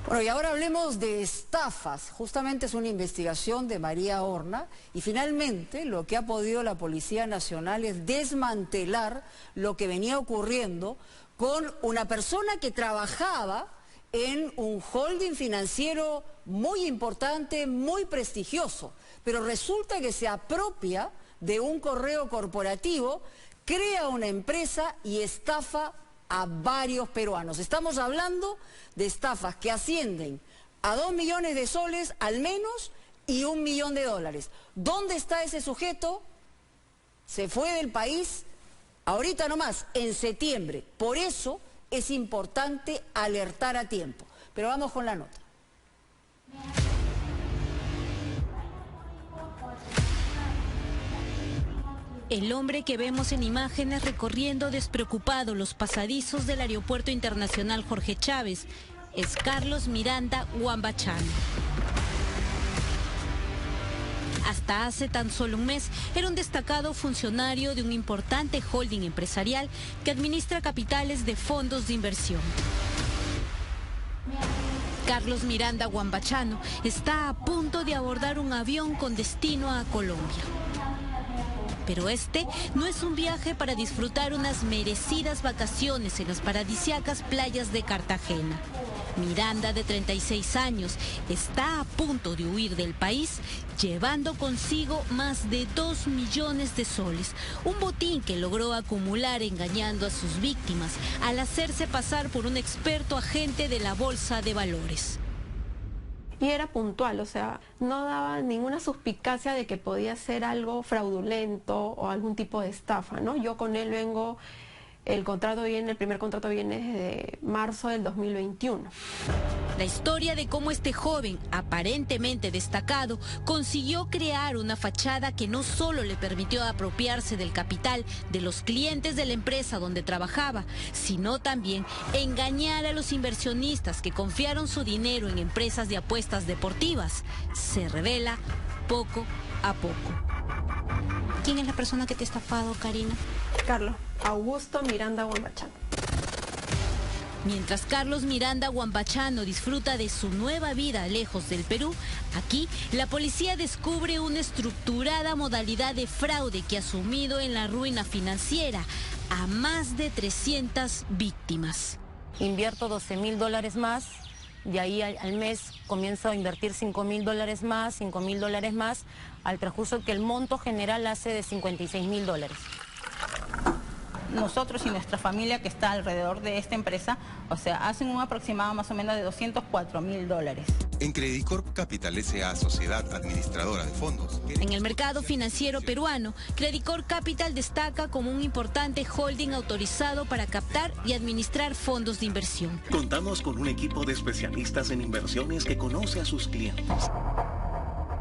Bueno, y ahora hablemos de estafas. Justamente es una investigación de María Horna y finalmente lo que ha podido la Policía Nacional es desmantelar lo que venía ocurriendo con una persona que trabajaba en un holding financiero muy importante, muy prestigioso, pero resulta que se apropia de un correo corporativo, crea una empresa y estafa a varios peruanos. Estamos hablando de estafas que ascienden a 2 millones de soles al menos y $1 millón. ¿Dónde está ese sujeto? Se fue del país ahorita nomás, en septiembre. Por eso es importante alertar a tiempo. Pero vamos con la nota. El hombre que vemos en imágenes recorriendo despreocupado los pasadizos del Aeropuerto Internacional Jorge Chávez es Carlos Miranda Huambachano. Hasta hace tan solo un mes era un destacado funcionario de un importante holding empresarial que administra capitales de fondos de inversión. Carlos Miranda Huambachano está a punto de abordar un avión con destino a Colombia. Pero este no es un viaje para disfrutar unas merecidas vacaciones en las paradisíacas playas de Cartagena. Miranda, de 36 años, está a punto de huir del país, llevando consigo más de 2 millones de soles, un botín que logró acumular engañando a sus víctimas al hacerse pasar por un experto agente de la Bolsa de Valores. Y era puntual, o sea, no daba ninguna suspicacia de que podía ser algo fraudulento o algún tipo de estafa, ¿no? Yo con él vengo, el primer contrato viene desde marzo del 2021. La historia de cómo este joven, aparentemente destacado, consiguió crear una fachada que no solo le permitió apropiarse del capital de los clientes de la empresa donde trabajaba, sino también engañar a los inversionistas que confiaron su dinero en empresas de apuestas deportivas, se revela poco a poco. ¿Quién es la persona que te ha estafado, Karina? Carlos Augusto Miranda Huambachano. Mientras Carlos Miranda Huambachano disfruta de su nueva vida lejos del Perú, aquí la policía descubre una estructurada modalidad de fraude que ha sumido en la ruina financiera a más de 300 víctimas. Invierto $12.000 más, de ahí al mes comienzo a invertir $5.000 más, $5.000 más, al transcurso que el monto general hace de $56.000. Nosotros y nuestra familia que está alrededor de esta empresa, o sea, hacen un aproximado más o menos de $204.000. En Credicorp Capital S.A., sociedad administradora de fondos. En el mercado financiero peruano, Credicorp Capital destaca como un importante holding autorizado para captar y administrar fondos de inversión. Contamos con un equipo de especialistas en inversiones que conoce a sus clientes.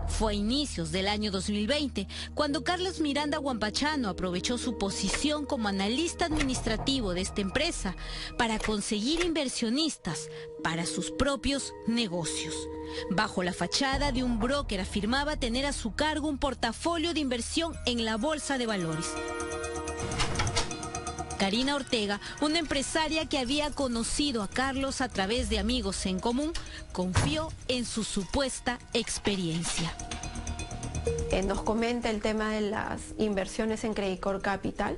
Fue a inicios del año 2020 cuando Carlos Miranda Huambachano aprovechó su posición como analista administrativo de esta empresa para conseguir inversionistas para sus propios negocios. Bajo la fachada de un broker afirmaba tener a su cargo un portafolio de inversión en la Bolsa de Valores. Karina Ortega, una empresaria que había conocido a Carlos a través de amigos en común, confió en su supuesta experiencia. Nos comenta el tema de las inversiones en Credicorp Capital.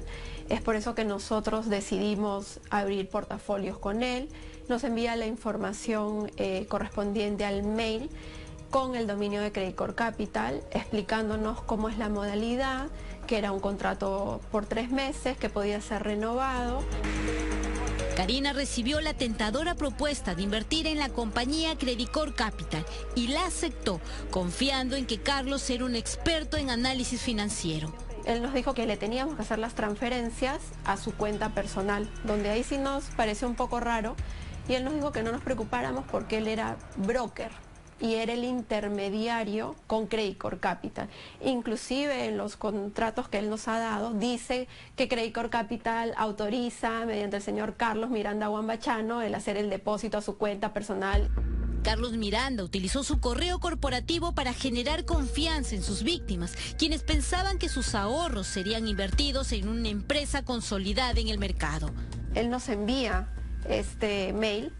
Es por eso que nosotros decidimos abrir portafolios con él. Nos envía la información correspondiente al mail con el dominio de Credicorp Capital, explicándonos cómo es la modalidad, que era un contrato por 3 meses, que podía ser renovado. Karina recibió la tentadora propuesta de invertir en la compañía Credicorp Capital y la aceptó, confiando en que Carlos era un experto en análisis financiero. Él nos dijo que le teníamos que hacer las transferencias a su cuenta personal, donde ahí sí nos pareció un poco raro, y él nos dijo que no nos preocupáramos porque él era broker y era el intermediario con Credicorp Capital. Inclusive en los contratos que él nos ha dado, dice que Credicorp Capital autoriza, mediante el señor Carlos Miranda Huambachano, el hacer el depósito a su cuenta personal. Carlos Miranda utilizó su correo corporativo para generar confianza en sus víctimas, quienes pensaban que sus ahorros serían invertidos en una empresa consolidada en el mercado. Él nos envía este mail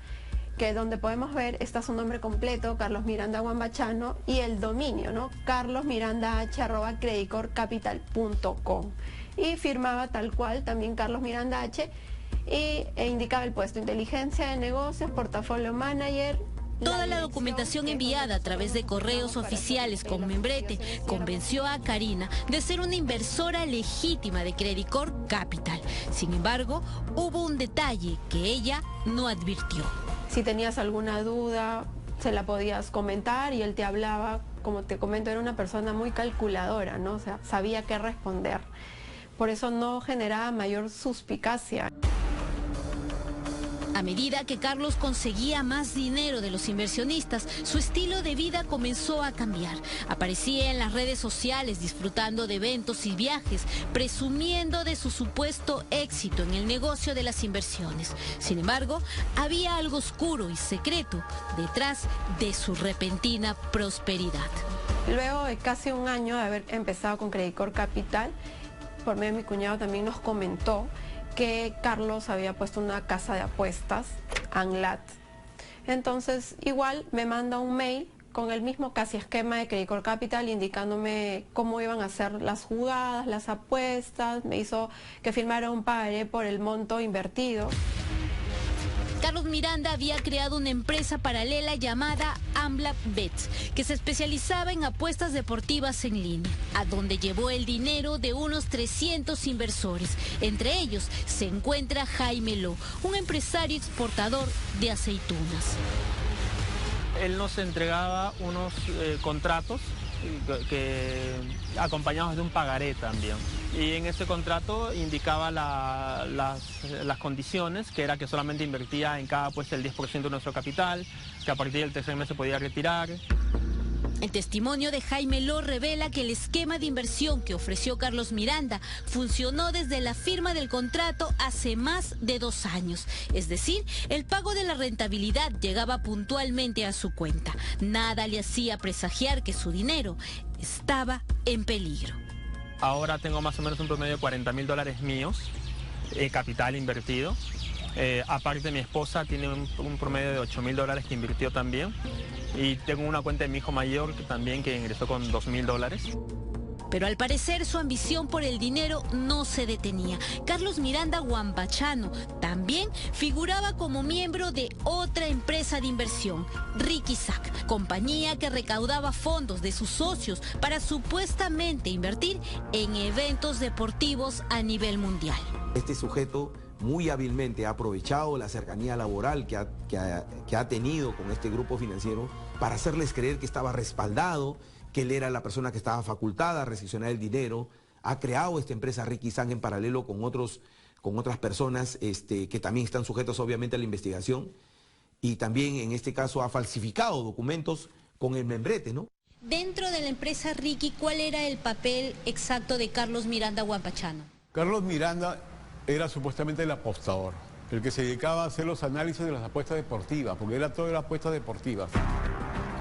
que donde podemos ver está su nombre completo, Carlos Miranda Guambachano, y el dominio, ¿no? carlosmirandah@creditcorpcapital.com. Y firmaba tal cual también Carlos Miranda H. e indicaba el puesto: inteligencia de negocios, portafolio manager. Toda la documentación enviada a través de correos oficiales con membrete convenció a Karina de ser una inversora legítima de Credicor Capital. Sin embargo, hubo un detalle que ella no advirtió. Si tenías alguna duda, se la podías comentar y él te hablaba. Como te comento, era una persona muy calculadora, ¿no? O sea, sabía qué responder. Por eso no generaba mayor suspicacia. A medida que Carlos conseguía más dinero de los inversionistas, su estilo de vida comenzó a cambiar. Aparecía en las redes sociales disfrutando de eventos y viajes, presumiendo de su supuesto éxito en el negocio de las inversiones. Sin embargo, había algo oscuro y secreto detrás de su repentina prosperidad. Luego de casi un año de haber empezado con Credicor Capital, por medio de mi cuñado también nos comentó que Carlos había puesto una casa de apuestas, Anlat. Entonces, igual me manda un mail con el mismo casi esquema de Credicor Capital, indicándome cómo iban a hacer las jugadas, las apuestas. Me hizo que firmara un pagaré por el monto invertido. Carlos Miranda había creado una empresa paralela llamada Amla Bets, que se especializaba en apuestas deportivas en línea, a donde llevó el dinero de unos 300 inversores. Entre ellos se encuentra Jaime Lo, un empresario exportador de aceitunas. Él nos entregaba unos contratos acompañados de un pagaré también. Y en ese contrato indicaba las condiciones, que era que solamente invertía en cada apuesta el 10% de nuestro capital, que a partir del tercer mes se podía retirar. El testimonio de Jaime Lo revela que el esquema de inversión que ofreció Carlos Miranda funcionó desde la firma del contrato hace más de 2 años. Es decir, el pago de la rentabilidad llegaba puntualmente a su cuenta. Nada le hacía presagiar que su dinero estaba en peligro. Ahora tengo más o menos un promedio de $40.000 míos, capital invertido. Aparte, mi esposa tiene un promedio de $8.000 que invirtió también. Y tengo una cuenta de mi hijo mayor que ingresó con $2.000. Pero al parecer su ambición por el dinero no se detenía. Carlos Miranda Guambachano también figuraba como miembro de otra empresa de inversión, Ricky Sack, compañía que recaudaba fondos de sus socios para supuestamente invertir en eventos deportivos a nivel mundial. Este sujeto muy hábilmente ha aprovechado la cercanía laboral que ha tenido con este grupo financiero para hacerles creer que estaba respaldado, que él era la persona que estaba facultada a recepcionar el dinero. Ha creado esta empresa Ricky Sang en paralelo con otras personas que también están sujetos obviamente a la investigación, y también en este caso ha falsificado documentos con el membrete, ¿no? Dentro de la empresa Ricky, ¿cuál era el papel exacto de Carlos Miranda Guambachano? Carlos Miranda era supuestamente el apostador, el que se dedicaba a hacer los análisis de las apuestas deportivas, porque era todo era apuestas deportivas.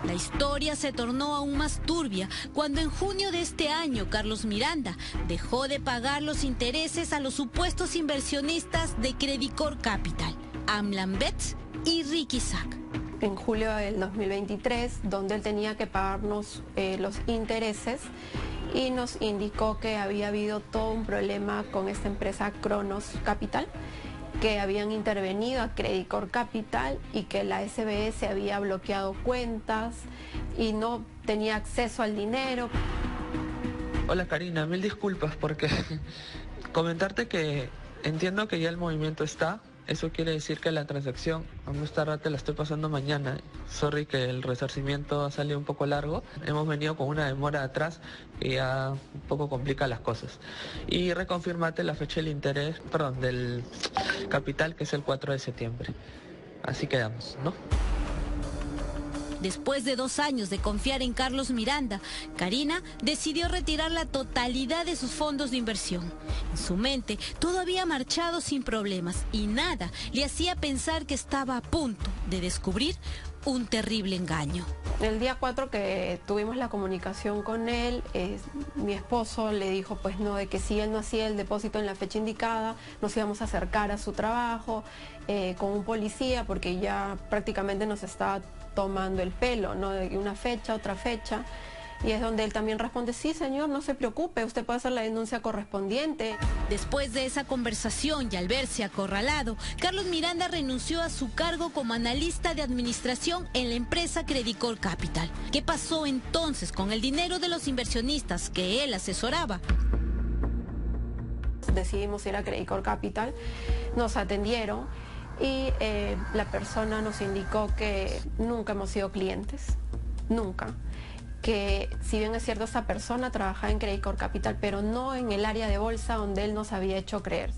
La historia se tornó aún más turbia cuando en junio de este año Carlos Miranda dejó de pagar los intereses a los supuestos inversionistas de Credicor Capital, Amlan Bets y Ricky Sack. En julio del 2023, donde él tenía que pagarnos los intereses, y nos indicó que había habido todo un problema con esta empresa Cronos Capital, que habían intervenido a Credicor Capital y que la SBS había bloqueado cuentas y no tenía acceso al dinero. Hola Karina, mil disculpas porque comentarte que entiendo que ya el movimiento está. Eso quiere decir que la transacción, vamos a estar, te la estoy pasando mañana. Sorry que el resarcimiento ha salido un poco largo. Hemos venido con una demora atrás que ya un poco complica las cosas. Y reconfirmate la fecha del capital, que es el 4 de septiembre. Así quedamos, ¿no? Después de 2 años de confiar en Carlos Miranda, Karina decidió retirar la totalidad de sus fondos de inversión. En su mente todo había marchado sin problemas y nada le hacía pensar que estaba a punto de descubrir un terrible engaño. El día 4 que tuvimos la comunicación con él, mi esposo le dijo pues no, de que si él no hacía el depósito en la fecha indicada, nos íbamos a acercar a su trabajo con un policía porque ya prácticamente nos estaba tomando el pelo, ¿no? De una fecha, otra fecha. Y es donde él también responde, sí señor, no se preocupe, usted puede hacer la denuncia correspondiente. Después de esa conversación y al verse acorralado, Carlos Miranda renunció a su cargo como analista de administración en la empresa Credicor Capital. ¿Qué pasó entonces con el dinero de los inversionistas que él asesoraba? Decidimos ir a Credicor Capital, nos atendieron y la persona nos indicó que nunca hemos sido clientes, nunca. Que si bien es cierto, esta persona trabajaba en Credicor Capital, pero no en el área de bolsa donde él nos había hecho creer.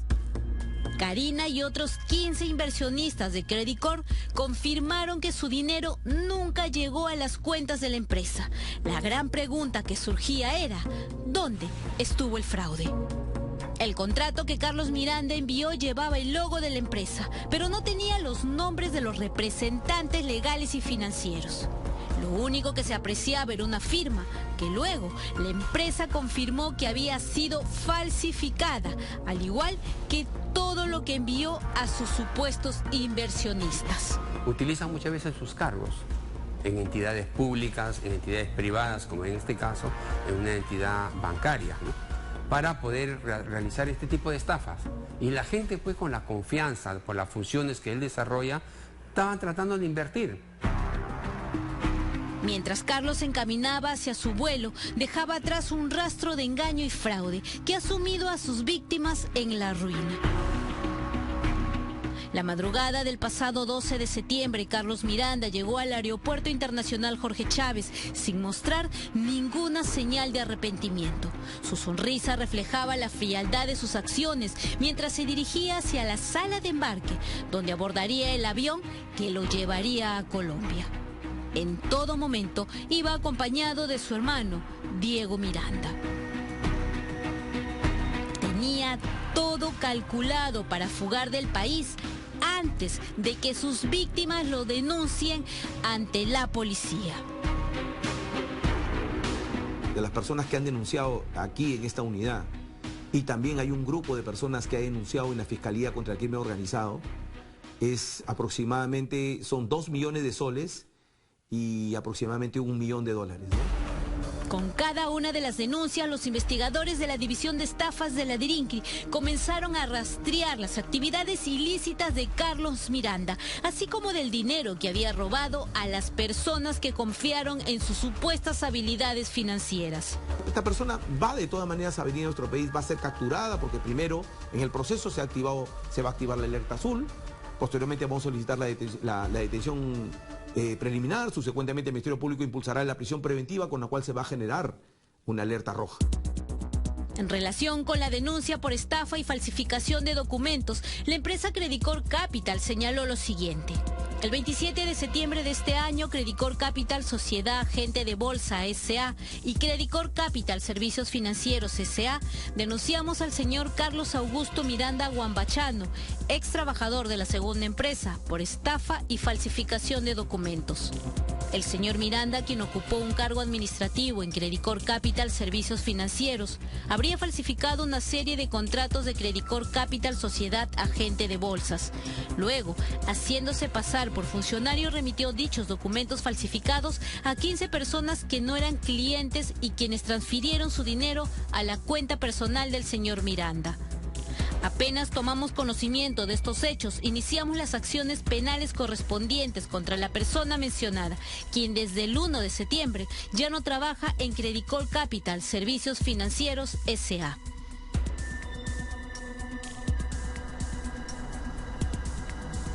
Karina y otros 15 inversionistas de Credicor confirmaron que su dinero nunca llegó a las cuentas de la empresa. La gran pregunta que surgía era, ¿dónde estuvo el fraude? El contrato que Carlos Miranda envió llevaba el logo de la empresa, pero no tenía los nombres de los representantes legales y financieros. Lo único que se apreciaba era una firma, que luego la empresa confirmó que había sido falsificada, al igual que todo lo que envió a sus supuestos inversionistas. Utilizan muchas veces sus cargos en entidades públicas, en entidades privadas, como en este caso, en una entidad bancaria, ¿no? Para poder realizar este tipo de estafas. Y la gente, pues, con la confianza por las funciones que él desarrolla, estaban tratando de invertir. Mientras Carlos se encaminaba hacia su vuelo, dejaba atrás un rastro de engaño y fraude que ha sumido a sus víctimas en la ruina. La madrugada del pasado 12 de septiembre, Carlos Miranda llegó al Aeropuerto Internacional Jorge Chávez sin mostrar ninguna señal de arrepentimiento. Su sonrisa reflejaba la frialdad de sus acciones mientras se dirigía hacia la sala de embarque, donde abordaría el avión que lo llevaría a Colombia. En todo momento iba acompañado de su hermano, Diego Miranda. Tenía todo calculado para fugar del país antes de que sus víctimas lo denuncien ante la policía. De las personas que han denunciado aquí en esta unidad, y también hay un grupo de personas que ha denunciado en la Fiscalía contra el Crimen Organizado, son 2 millones de soles y aproximadamente $1 millón, ¿no? Con cada una de las denuncias, los investigadores de la División de Estafas de la DIRINCRI comenzaron a rastrear las actividades ilícitas de Carlos Miranda, así como del dinero que había robado a las personas que confiaron en sus supuestas habilidades financieras. Esta persona va de todas maneras a venir a nuestro país, va a ser capturada porque primero en el proceso se va a activar la alerta azul, posteriormente vamos a solicitar la detención preliminar, subsecuentemente el Ministerio Público impulsará la prisión preventiva con la cual se va a generar una alerta roja. En relación con la denuncia por estafa y falsificación de documentos, la empresa Credicor Capital señaló lo siguiente. El 27 de septiembre de este año, Credicor Capital Sociedad Agente de Bolsa S.A. y Credicor Capital Servicios Financieros S.A. denunciamos al señor Carlos Augusto Miranda Guambachano, ex trabajador de la segunda empresa, por estafa y falsificación de documentos. El señor Miranda, quien ocupó un cargo administrativo en Credicor Capital Servicios Financieros, habría falsificado una serie de contratos de Credicor Capital Sociedad Agente de Bolsas. Luego, haciéndose pasar por funcionario, remitió dichos documentos falsificados a 15 personas que no eran clientes y quienes transfirieron su dinero a la cuenta personal del señor Miranda. Apenas tomamos conocimiento de estos hechos, iniciamos las acciones penales correspondientes contra la persona mencionada, quien desde el 1 de septiembre ya no trabaja en Credicor Capital Servicios Financieros S.A.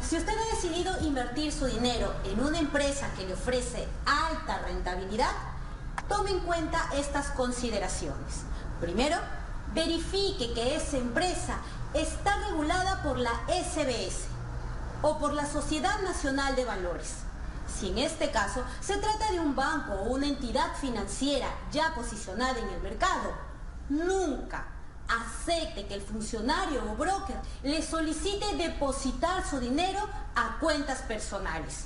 Si usted ha decidido invertir su dinero en una empresa que le ofrece alta rentabilidad, tome en cuenta estas consideraciones. Primero, verifique que esa empresa está regulada por la SBS o por la Sociedad Nacional de Valores. Si en este caso se trata de un banco o una entidad financiera ya posicionada en el mercado, nunca acepte que el funcionario o broker le solicite depositar su dinero a cuentas personales.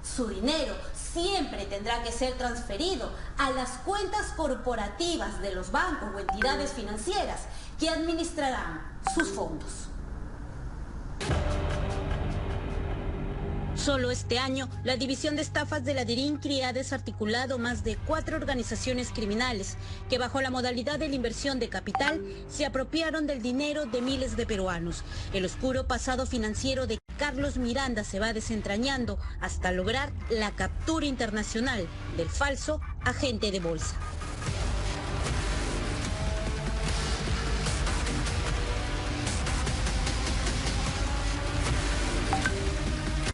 Su dinero siempre tendrá que ser transferido a las cuentas corporativas de los bancos o entidades financieras que administrarán sus fondos. Solo este año, la División de Estafas de la DIRINCRI ha desarticulado más de 4 organizaciones criminales que bajo la modalidad de la inversión de capital se apropiaron del dinero de miles de peruanos. El oscuro pasado financiero de Carlos Miranda se va desentrañando hasta lograr la captura internacional del falso agente de bolsa.